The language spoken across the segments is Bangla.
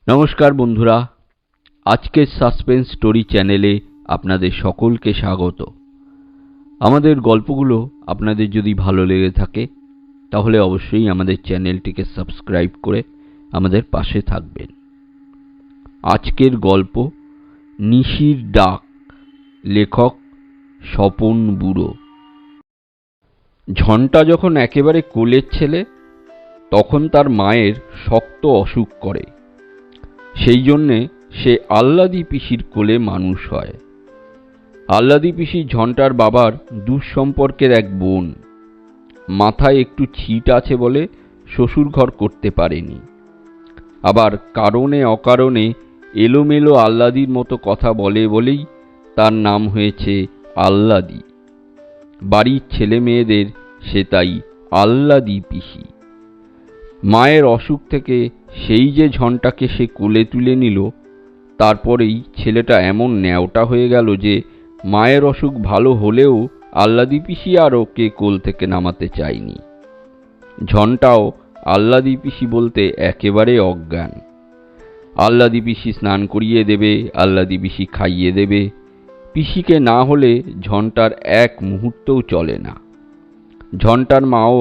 নমস্কার বন্ধুরা, আজকের সাসপেন্স স্টোরি চ্যানেলে আপনাদের সকলকে স্বাগত। আমাদের গল্পগুলো আপনাদের যদি ভালো লেগে থাকে তাহলে অবশ্যই আমাদের চ্যানেলটিকে সাবস্ক্রাইব করে আমাদের পাশে থাকবেন। আজকের গল্প নিশির ডাক, লেখক স্বপন বুড়ো। ঝন্টা যখন একেবারে কোলের ছেলে তখন তার মায়ের শক্ত অসুখ করে। সেই জন্যে সে আল্লাদি পিসির কোলে মানুষ হয়। আল্লাদি পিসি ঝন্টার বাবার দুঃসম্পর্কের এক বোন। মাথায় একটু ছিট আছে বলে শ্বশুরঘর করতে পারেনি। আবার কারণে অকারণে এলোমেলো আল্লাদির মতো কথা বলে বলেই তার নাম হয়েছে আল্লাদি। বাড়ির ছেলে মেয়েদের সে তাই আল্লাদি পিসি। মায়ের অসুখ থেকে সেই যে ঝন্টাকে সে কোলে তুলে নিল, তারপরেই ছেলেটা এমন ন্যাওটা হয়ে গেল যে মায়ের অসুখ ভালো হলেও আল্লাদি পিসি আর ওকে কোল থেকে নামাতে চায়নি। ঝন্টাও আল্লাদি পিসি বলতে একেবারে অজ্ঞান। আল্লাদি পিসি স্নান করিয়ে দেবে, আল্লাদি পিসি খাইয়ে দেবে। পিসিকে না হলে ঝন্টার এক মুহূর্তও চলে না। ঝন্টার মাও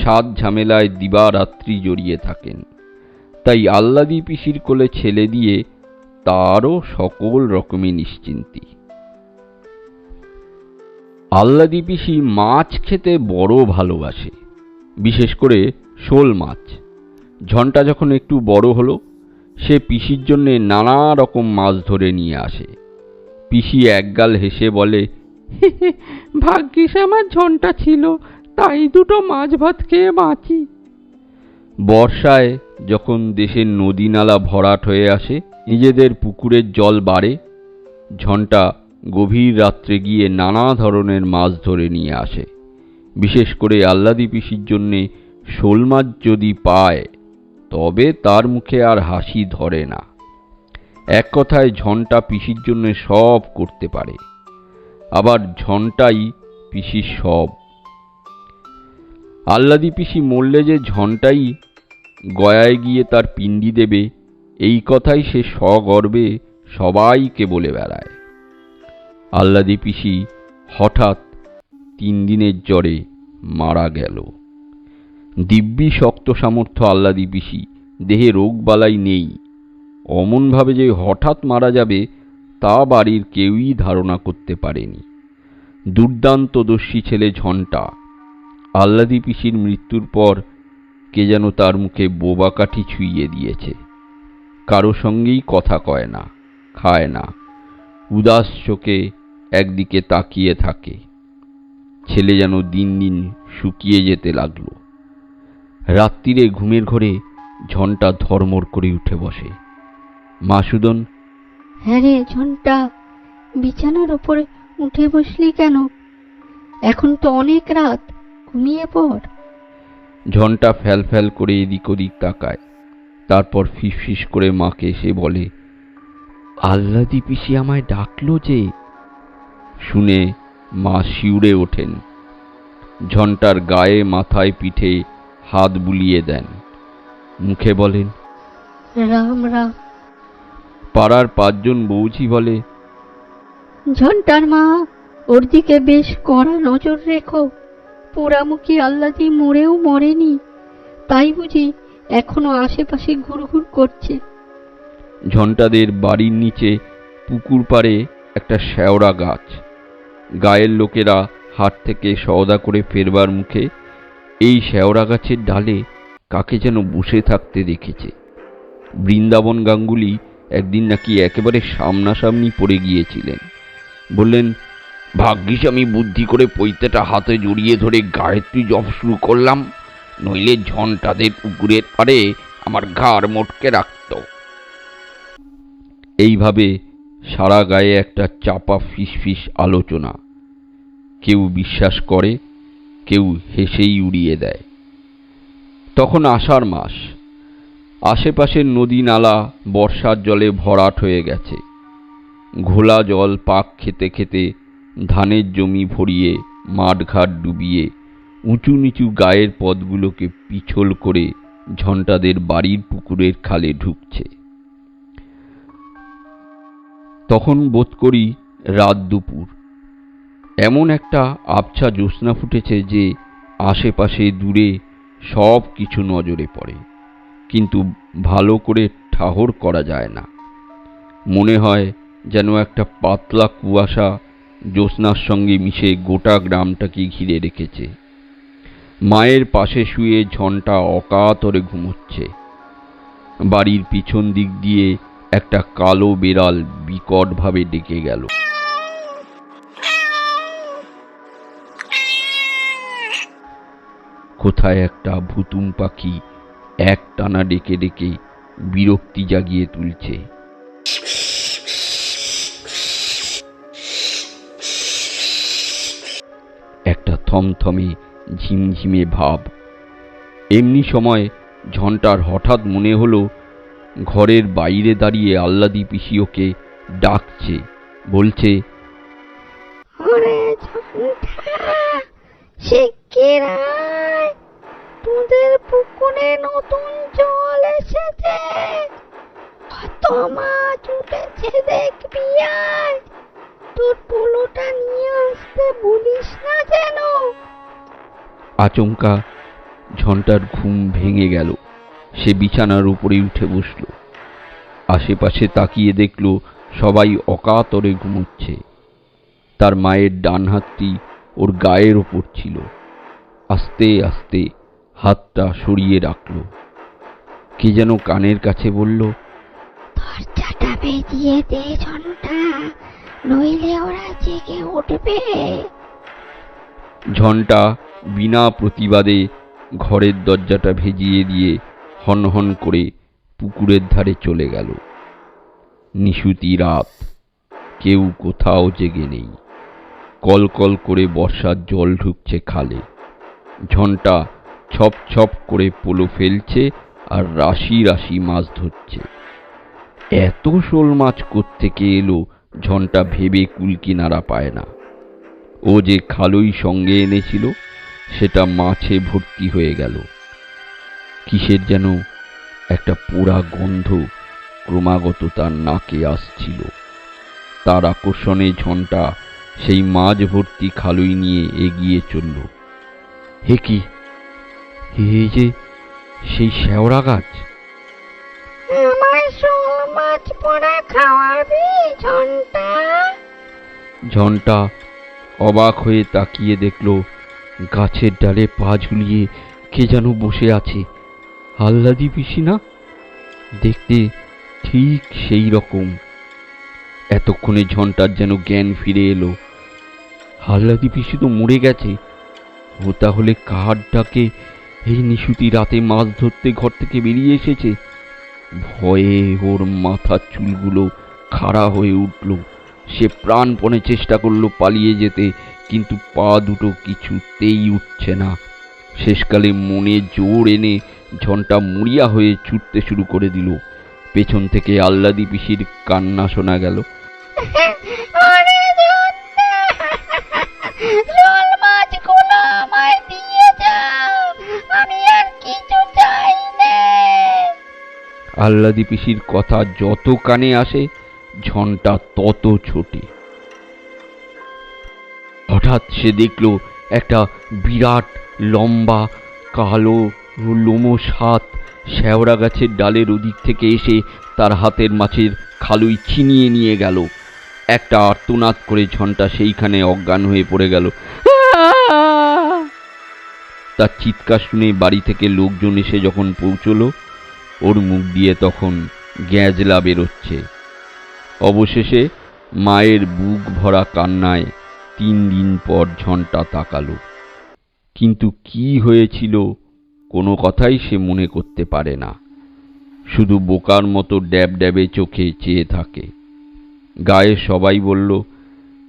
সাত ঝামেলায় দিবারাত্রি জড়িয়ে থাকেন, তাই আল্লাদি পিসির কোলে ছেলে দিয়ে তারও সকল রকমই নিশ্চিন্তি। আল্লাদি পিসি মাছ খেতে বড় ভালোবাসে, বিশেষ করে শোল মাছ। ঝন্টা যখন একটু বড় হলো, সে পিসির জন্যে নানা রকম মাছ ধরে নিয়ে আসে। পিসি একগাল হেসে বলে, ভাগ্যিস আমার ঝন্টা ছিল, তাই দুটো মাছ ভাত খেয়ে বাঁচি। বর্ষায় যখন দেশের নদী নালা ভরাট হয়ে আসে, নিজেদের পুকুরের জল বাড়ে, ঝন্টা গভীর রাত্রে গিয়ে নানা ধরনের মাছ ধরে নিয়ে আসে। বিশেষ করে আল্লাদি পিসির জন্যে শোল মাছ যদি পায় তবে তার মুখে আর হাসি ধরে না। এক কথায় ঝন্টা পিসির জন্য সব করতে পারে, আবার ঝন্টাই পিসির সব। আল্লাদি পিসি মরলে যে ঝন্টাই গয়ায় গিয়ে তার পিণ্ডি দেবে, এই কথাই সে সগর্বে সবাইকে বলে বেড়ায়। আল্লাদি পিসি হঠাৎ 3 দিনের জ্বরে মারা গেল। দিব্যি শক্ত সামর্থ্য আল্লাদি পিসি, দেহে রোগ বালাই নেই। অমনভাবে যে হঠাৎ মারা যাবে তা বাড়ির কেউই ধারণা করতে পারেনি। দুর্দান্তদর্শী ছেলে ঝন্টা। আল্লাদি পিসির মৃত্যুর পর কে যেন তার মুখে বোবা কাঠি ছুঁইয়ে দিয়েছে। কারো সঙ্গেই কথা কয় না, খায় না, উদাস চোখে একদিকে তাকিয়ে থাকে। ছেলে যেন দিন দিন শুকিয়ে যেতে লাগলো। রাত্রিরে ঘুমের ঘরে ঝন্টা ধর্মর করে উঠে বসে। মাসুদন, হ্যাঁ রে ঝন্টা, বিছানার ওপরে উঠে বসলি কেন? এখন তো অনেক রাত, ঘুমিয়ে পড়। ঝন্টা ফ্যাল ফ্যাল করে এদিক ওদিক তাকায়, তারপর ফিসফিস করে মাকে এসে বলে, আল্লাদি পিসি আমায় ডাকলো যে। শুনে মা শিউরে ওঠেন। ঝন্টার গায়ে মাথায় পিঠে হাত বুলিয়ে দেন, মুখে বলেন, রাম রাম। পাড়ার 5 জন বৌঝি বলে, ঝন্টার মা, ওর দিকে বেশ কড়া নজর রেখো। পোড়ামুখী আল্লাদি মরেও মরেনি, তাই বুঝি এখনো আশেপাশে ঘুরঘুর করছে। ঝন্টাদের বাড়ির নিচে পুকুর পাড়ে একটা শেওড়া গাছ। গায়ের লোকেরা হাট থেকে সওদা করে ফেরবার মুখে এই শেওড়া গাছের ডালে কাকে যেন বসে থাকতে দেখেছে। বৃন্দাবন গাঙ্গুলি একদিন নাকি একেবারে সামনাসামনি পড়ে গিয়েছিলেন। বললেন, ভাগ্যিস আমি বুদ্ধি করে পৈতেটা হাতে জড়িয়ে ধরে গায়ত্রী জপ শুরু করলাম, নইলে ঝন্টাদের পুকুরের পাড়ে আমার ঘাড় মোটকে রাখত। এইভাবে সারা গায়ে একটা চাপা ফিসফিস আলোচনা। কেউ বিশ্বাস করে, কেউ হেসেই উড়িয়ে দেয়। তখন আষাঢ় মাস। আশেপাশের নদী নালা বর্ষার জলে ভরাট হয়ে গেছে। ঘোলা জল পাক খেতে খেতে ধানের জমি ভরিয়ে, মাঠঘাট ডুবিয়ে, উঁচু নিচু গায়ের পথগুলোকে পিছল করে ঝন্টাদের বাড়ির পুকুরের খালে ঢুকছে। তখন বোধ করি রাত দুপুর। এমন একটা আবছা জ্যোৎস্না ফুটেছে যে আশেপাশে দূরে সব কিছু নজরে পড়ে, কিন্তু ভালো করে ঠাহর করা যায় না। মনে হয় যেন একটা পাতলা কুয়াশা জ্যোৎস্নার সঙ্গে মিশে গোটা গ্রামটাকে ঘিরে রেখেছে। মায়ের পাশে শুয়ে ঝন্টা অকাতরে ঘুমোচ্ছে। বাড়ির পিছন দিক দিয়ে একটা কালো বেড়াল বিকটভাবে ডেকে গেল। কোথায় একটা ভুতুম পাখি একটানা ডেকে ডেকে বিরক্তি জাগিয়ে তুলছে। একটা থমথমে ঝিমঝিমে ভাব। এমনি সময় ঝন্টার হঠাৎ মনে হলো ঘরের বাইরে দাঁড়িয়ে আল্লাদি পিসি ওকে ডাকছে, বলছে, ওরে ঝন্টা, শিগগির আয়, তোদের পুকুরে নতুন জল এসেছে, কত মাছ উঠেছে দেখবি, আয়, তোর পোলোটা নিয়ে আসতে বলিস না যেন। আচমকা ঝন্টার ঘুম ভেঙে গেল। সে বিছানার উপরে উঠে বসল। আশেপাশে তাকিয়ে দেখল সবাই অকাতরে ঘুমোচ্ছে। তার মায়ের ডান হাতটি ওর গায়ের ওপর ছিল। আস্তে আস্তে হাতটা সরিয়ে রাখল। কে যেন কানের কাছে বলল, দরজাটা বেজিয়ে দে ঝন্টা, নইলে ওরা জেগে উঠবে। ঝন্টা বিনা প্রতিবাদে ঘরের দরজাটা ভেজিয়ে দিয়ে হনহন করে পুকুরের ধারে চলে গেল। নিশুতি রাত, কেউ কোথাও জেগে নেই। কলকল করে বর্ষার জল ঢুকছে খালে। ঝন্টা ছপ ছপ করে পোলো ফেলছে আর রাশি রাশি মাছ ধরছে। এত শোল মাছ কোত্থেকে এলো ঝন্টা ভেবে কুলকিনারা পায় না। ও যে খালই সঙ্গে এনেছিল সেটা মাছে ভর্তি হয়ে গেল। কিসের যেন একটা পোড়া গন্ধ ক্রমাগত তার নাকে আসছিল। তার আকর্ষণে ঝন্টা সেই মাছ ভর্তি খালই নিয়ে এগিয়ে চলল। হে কি, এই যে সেই শেওড়া গাছ! আমায় শোল মাছ পোড়া খাওয়াবি ঝন্টা? ঝন্টা অবাক হয়ে তাকিয়ে দেখল গাছের ডালে পা ঝুলিয়ে কে যেন বসে আছে। আল্লাদি পিসি না? দেখতে ঠিক সেই রকম। এতক্ষণে ঝন্টার যেন জ্ঞান ফিরে এলো। আল্লাদি পিসি তো মরে গেছে। ও তাহলে কার ডাকে এই নিশুতি রাতে মাছ ধরতে ঘর থেকে বেরিয়ে এসেছে? ভয়ে ওর মাথার চুলগুলো খাড়া হয়ে উঠল। সে প্রাণপণে চেষ্টা করলো পালিয়ে যেতে, কিন্তু পা দুটো কিছুতেই উঠছে না। শেষকালে মনে জোর এনে ঝন্টা মরিয়া হয়ে ছুটতে শুরু করে দিল। পেছন থেকে আল্লাদি পিসির কান্না শোনা গেল। ওরে ঝন্টা, শোল মাছগুলো আমায় দিয়ে যাও, আমি আর কিছু চাই না। আল্লাদি পিসির কথা যত কানে আসে ঝন্টা তত ছোটে। হঠাৎ সে দেখল একটা বিরাট লম্বা কালো লোমশ হাত শেওড়া গাছের ডালের ওদিক থেকে এসে তার হাতের মাছের খালুই ছিনিয়ে নিয়ে গেল। একটা আর্তনাদ করে ঝন্টা সেইখানে অজ্ঞান হয়ে পড়ে গেল। তার চিৎকার শুনে বাড়ি থেকে লোকজন এসে যখন পৌঁছলো, ওর মুখ দিয়ে তখন গ্যাঁজলা বেরোচ্ছে। অবশেষে মায়ের বুক ভরা কান্নায় 3 দিন পর ঝন্টা তাকালো। কিন্তু কি হয়েছিল কোনো কথাই সে মনে করতে পারে না। শুধু বোকার মতো ড্যাব ড্যাবে চোখে চেয়ে থাকে। গায়ে সবাই বলল,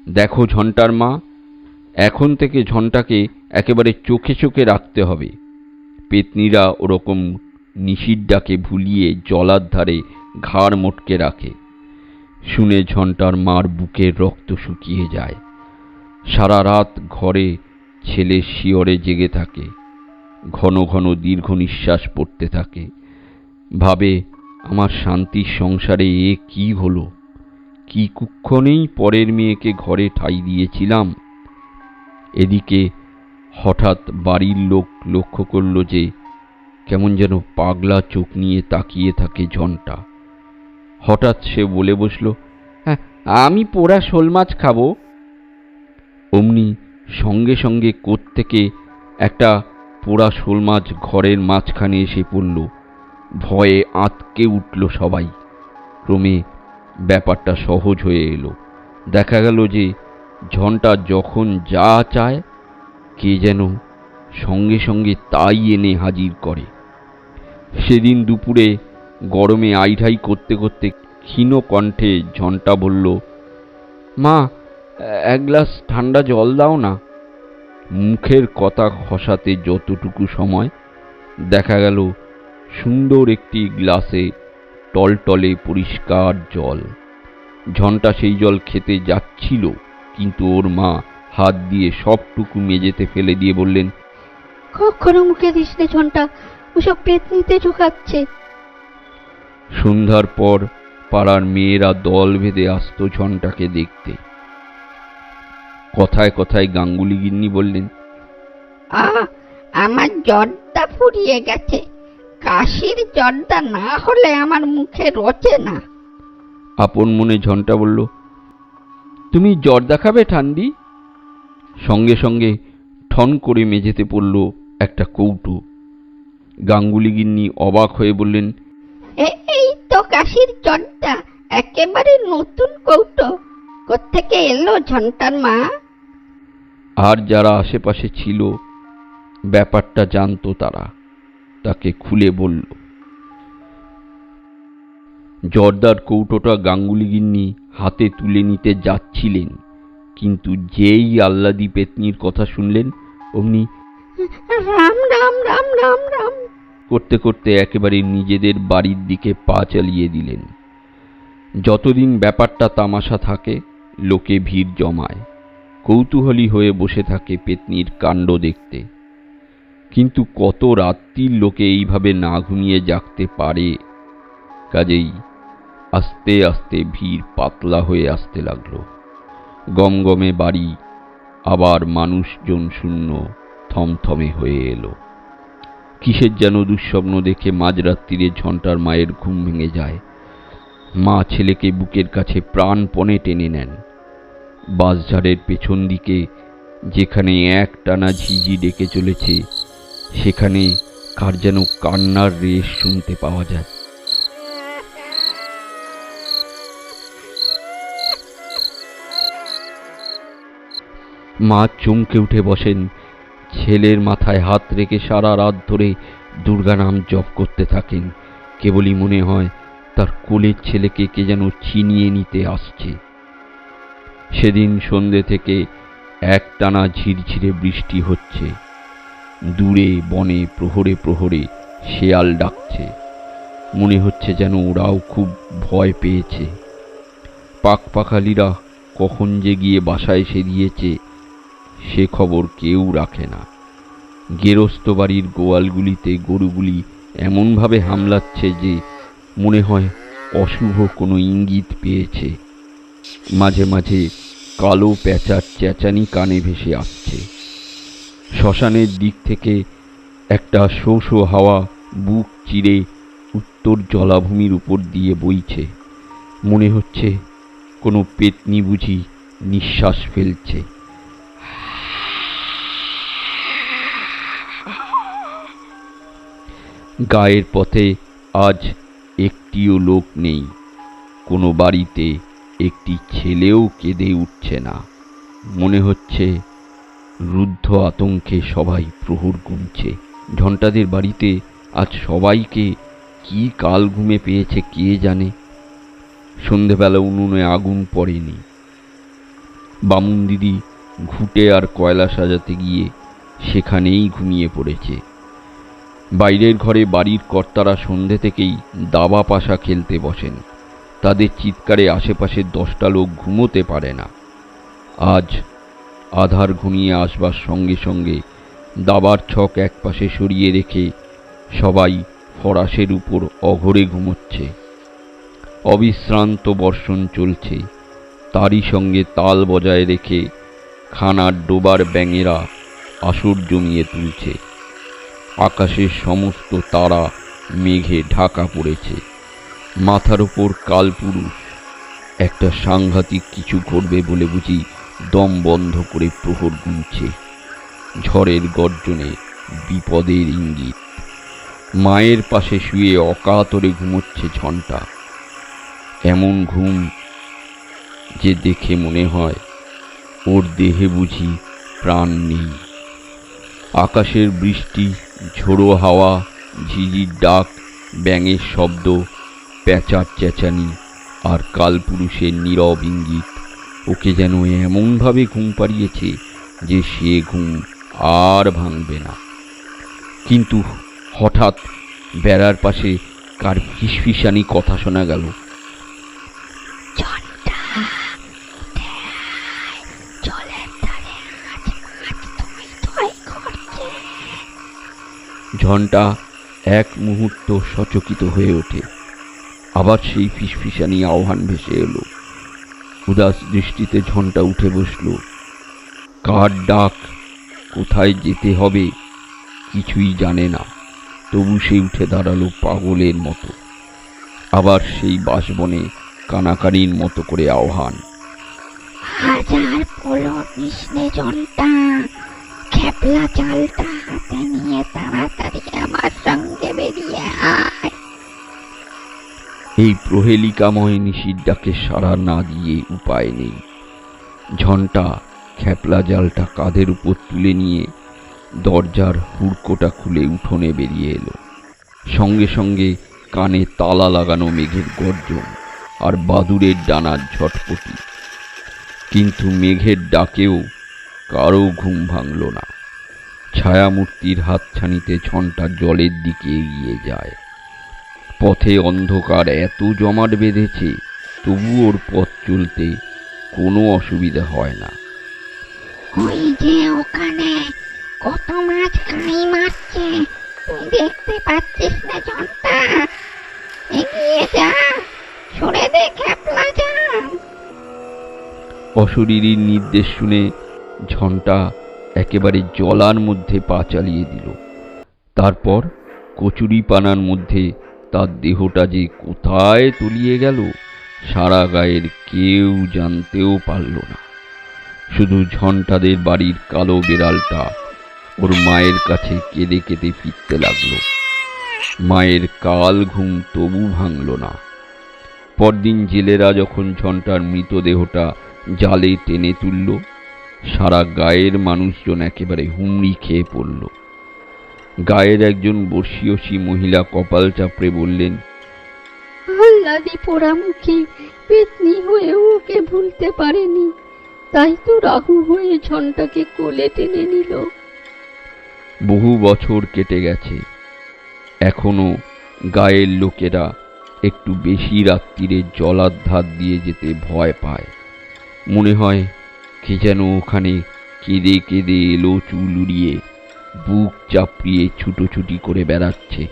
দেখো ঝন্টার মা, এখন থেকে ঝন্টাকে একেবারে চোখে চোখে রাখতে হবে। পেতনিরা ওরকম নিশির ডাকে ভুলিয়ে জলার ধারে ঘাড় মোটকে রাখে। শুনে ঝন্টার মার বুকের রক্ত শুকিয়ে যায়। সারা রাত ঘরে ছেলে শিয়রে জেগে থাকে। ঘন ঘন দীর্ঘ নিঃশ্বাস পড়তে থাকে। ভাবে, আমার শান্তির সংসারে এ কি হলো? কি কুক্ষণেই পরের মেয়েকে ঘরে ঠাঁই দিয়েছিলাম। এদিকে হঠাৎ বাড়ির লোক লক্ষ্য করল যে কেমন যেন পাগলা চোখ নিয়ে তাকিয়ে থাকে ঝন্টা। হঠাৎ সে বলে বসল, হ্যাঁ, আমি পোড়া শোল মাছ খাবো। অমনি সঙ্গে সঙ্গে কোত্থেকে একটা পোড়া শোল মাছ ঘরের মাঝখানে এসে পড়ল। ভয়ে আঁতকে উঠল সবাই। ক্রমে ব্যাপারটা সহজ হয়ে এলো। দেখা গেল যে ঝন্টা যখন যা চায় কে যেন সঙ্গে সঙ্গে তাই এনে হাজির করে। সেদিন দুপুরে গরমে আইঢাই করতে করতে ক্ষীণ কণ্ঠে ঝন্টা বলল, মা, এক গ্লাস ঠান্ডা জল দাও না। মুখের কথা খসাতে যতটুকু সময়, দেখা গেল সুন্দর একটি গ্লাসে টলটলে পরিষ্কার জল। ঝন্টা সেই জল খেতে যাচ্ছিল, কিন্তু ওর মা হাত দিয়ে সবটুকু মেঝেতে ফেলে দিয়ে বললেন, কখনো মুখে দিস নে ঝন্টা, ওসব পেতনিতে ঢোকাচ্ছে। সন্ধ্যার পর পাড়ার মেয়েরা দল বেঁধে আসতো ঝন্টাকে দেখতে। কথায় কথায় গাঙ্গুলি গিন্নি বললেন, আমার জর্দা ফুরিয়ে গেছে, কাশির জর্দা না হলে আমার মুখে রোচে না। আপন মনে ঝন্টা বলল, তুমি জর্দা খাবে ঠান্ডি? সঙ্গে সঙ্গে ঠন করে মেঝেতে পড়ল একটা কৌটো। গাঙ্গুলি গিন্নি অবাক হয়ে বললেন, এই তো কাশির জর্দা, একেবারে নতুন কৌটো, কোত্থেকে এলো ঝন্টার মা? আর যারা আশেপাশে ছিল ব্যাপারটা জানতো, তারা তাকে খুলে বলল। জর্দার কৌটোটা গাঙ্গুলি গিন্নি হাতে তুলে নিতে যাচ্ছিলেন, কিন্তু যেই আল্লাদি পেতনির কথা শুনলেন অমনি রাম রাম রাম রাম রাম করতে করতে একেবারে নিজেদের বাড়ির দিকে পা চালিয়ে দিলেন। যতদিন ব্যাপারটা তামাশা থাকে, লোকে ভিড় জমায়, কৌতূহলী হয়ে বসে থাকে পেতনির কাণ্ড দেখতে। কিন্তু কত রাত্রির লোকে এইভাবে না ঘুমিয়ে জাগতে পারে? কাজেই আস্তে আস্তে ভিড় পাতলা হয়ে আসতে লাগলো। গমগমে বাড়ি আবার মানুষজন শূন্য থমথমে হয়ে এলো। কিসের যেন দুঃস্বপ্ন দেখে মাঝরাত্রিরে ঝন্টার মায়ের ঘুম ভেঙে যায়। মা ছেলেকে বুকের কাছে প্রাণপণে টেনে নেন। বাঁশঝাড়ের পেছন দিকে যেখানে একটানা ঝিঝি ডেকে চলেছে, সেখানে কার যেন কান্নার রেশ শুনতে পাওয়া যায়। মা চমকে উঠে বসেন, ছেলের মাথায় হাত রেখে সারা রাত ধরে দুর্গা নাম জপ করতে থাকেন। কেবলই মনে হয় তার কোলের ছেলেকে কে যেন ছিনিয়ে নিতে আসছে। সেদিন সন্ধ্যে থেকে একটানা ঝিরঝিরে বৃষ্টি হচ্ছে। দূরে বনে প্রহরে প্রহরে শেয়াল ডাকছে। মনে হচ্ছে যেন ওরাও খুব ভয় পেয়েছে। পাখপাখালিরা কখন যে গিয়ে বাসায় এসে দিয়েছে সে খবর কেউ রাখে না। গেরস্ত বাড়ির গোয়ালগুলিতে গরুগুলি এমনভাবে হামলাচ্ছে যে মনে হয় অশুভ কোনো ইঙ্গিত পেয়েছে। মাঝে মাঝে কালো প্যাঁচার চেঁচানি কানে ভেসে আসছে। শ্মশানের দিক থেকে একটা শো শো হাওয়া বুক চিরে উত্তর জলাভূমির উপর দিয়ে বইছে। মনে হচ্ছে কোনো পেতনি বুঝি নিঃশ্বাস ফেলছে। গায়ের পথে আজ একটিও লোক নেই। কোনো বাড়িতে একটি ছেলেও কেঁদে উঠছে না। মনে হচ্ছে রুদ্ধ আতঙ্কে সবাই প্রহর গুনছে। ঝন্টাদের বাড়িতে আজ সবাইকে কি কাল ঘুমে পেয়েছে কে জানে। সন্ধেবেলা উনুনে আগুন পড়েনি। বামুন দিদি ঘুঁটে আর কয়লা সাজাতে গিয়ে সেখানেই ঘুমিয়ে পড়েছে। বাইরের ঘরে বাড়ির কর্তারা সন্ধে থেকেই দাবা পাশা খেলতে বসেন। তাদের চিৎকারে আশেপাশে 10টা লোক ঘুমোতে পারে না। আজ আধার ঘনিয়ে আসবার সঙ্গে সঙ্গে দাবার ছক একপাশে সরিয়ে রেখে সবাই ফরাসের উপর অঘরে ঘুমোচ্ছে। অবিশ্রান্ত বর্ষণ চলছে। তারই সঙ্গে তাল বজায় রেখে খানার ডোবার ব্যাঙেরা আসর জমিয়ে তুলছে। আকাশের সমস্ত তারা মেঘে ঢাকা পড়েছে। মাথার ওপর কালপুরুষ একটা সাংঘাতিক কিছু ঘটবে বলে বুঝি দম বন্ধ করে প্রহর গুনছে। ঝড়ের গর্জনে বিপদের ইঙ্গিত। মায়ের পাশে শুয়ে অকাতরে ঘুমোচ্ছে ঝন্টা। এমন ঘুম যে দেখে মনে হয় ওর দেহে বুঝি প্রাণ নেই। আকাশের বৃষ্টি, ঝোড়ো হাওয়া, ঝিঝির ডাক, ব্যাঙের শব্দ, প্যাঁচার চেঁচানি আর কালপুরুষের নীরব ইঙ্গিত ওকে যেন এমনভাবে ঘুম পাড়িয়েছে যে সে ঘুম আর ভাঙবে না। কিন্তু হঠাৎ বেড়ার পাশে কার ফিসফিসানি কথা শোনা গেল। ঝন্টা এক মুহূর্ত সচকিত হয়ে ওঠে। আবার সেই ফিসফিসানি আহ্বান ভেসে এলো। উদাস দৃষ্টিতে ঝন্টা উঠে বসল। কার ডাক, কোথায় যেতে হবে কিছুই জানে না, তবু সে উঠে দাঁড়ালো পাগলের মতো। আবার সেই বাঁশবনে কানাকানির মতো করে আহ্বান। হাজার পোলো কৃষ্ণে জনটা, খেপলা চালটা হাতে নিয়ে তাড়াতাড়ি আমার সঙ্গে বেরিয়ে আয়। এই প্রহেলিকাময় নিশির ডাকে সাড়া না দিয়ে উপায় নেই। ঝন্টা খেপলা জালটা কাঁধের উপর তুলে নিয়ে দরজার হুড়কোটা খুলে উঠোনে বেরিয়ে এলো। সঙ্গে সঙ্গে কানে তালা লাগানো মেঘের গর্জন আর বাদুড়ের ডানার ঝটপটি। কিন্তু মেঘের ডাকেও কারো ঘুম ভাঙল না। ছায়ামূর্তির হাতছানিতে ঝন্টা জলের দিকে এগিয়ে যায়। পথে অন্ধকার এত জমাট বেঁধেছে, তবু ওর পথ চলতে কোনো অসুবিধা হয় না। ওই যে ওখানে কত মাছ কাই মারছে, তুই দেখতে পাচ্ছিস না জনটা? এগিয়ে যা, সরে দে খেপলা জাল। অশরীরীর নির্দেশ শুনে ঝন্টা একেবারে জলার মধ্যে পা চালিয়ে দিল। তারপর কচুরি পানার মধ্যে তার দেহটা যে কোথায় তলিয়ে গেল সারা গায়ের কেউ জানতেও পারল না। শুধু ঝন্টাদের বাড়ির কালো বেড়ালটা ওর মায়ের কাছে কেঁদে কেঁদে ফিরতে লাগলো। মায়ের কাল ঘুম তবু ভাঙল না। পরদিন জেলেরা যখন ঝন্টার মৃতদেহটা জালে টেনে তুলল, সারা গায়ের মানুষজন একেবারে হুমড়ি খেয়ে পড়ল। গায়ের একজন বর্ষীয়সী মহিলা কপাল চাপড়ে বললেন, আহ্লাদি পোড়ামুখী পেতনি হয়েও ওকে ভুলতে পারেনি, তাই তো রাহু হয়ে ঝন্টাকে কোলে টেনে নিল। বহু বছর কেটে গেছে, এখনো গায়ের লোকেরা একটু বেশি রাত্রিরে জলার ধার দিয়ে যেতে ভয় পায়। মনে হয় কে যেন ওখানে কেঁদে কেঁদে এলো চুল উড়িয়ে, বুক চাপড়িয়ে ছুটোছুটি করে বেড়াচ্ছে।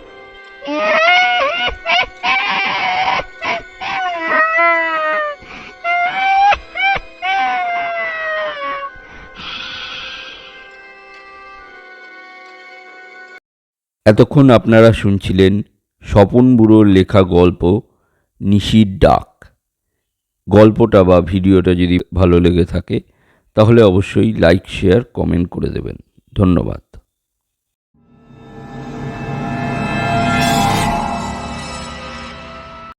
এতক্ষণ আপনারা শুনছিলেন স্বপন বুড়োর লেখা গল্প নিশির ডাক। গল্পটা বা ভিডিওটা যদি ভালো লেগে থাকে তাহলে অবশ্যই লাইক, শেয়ার, কমেন্ট করে দেবেন। ধন্যবাদ।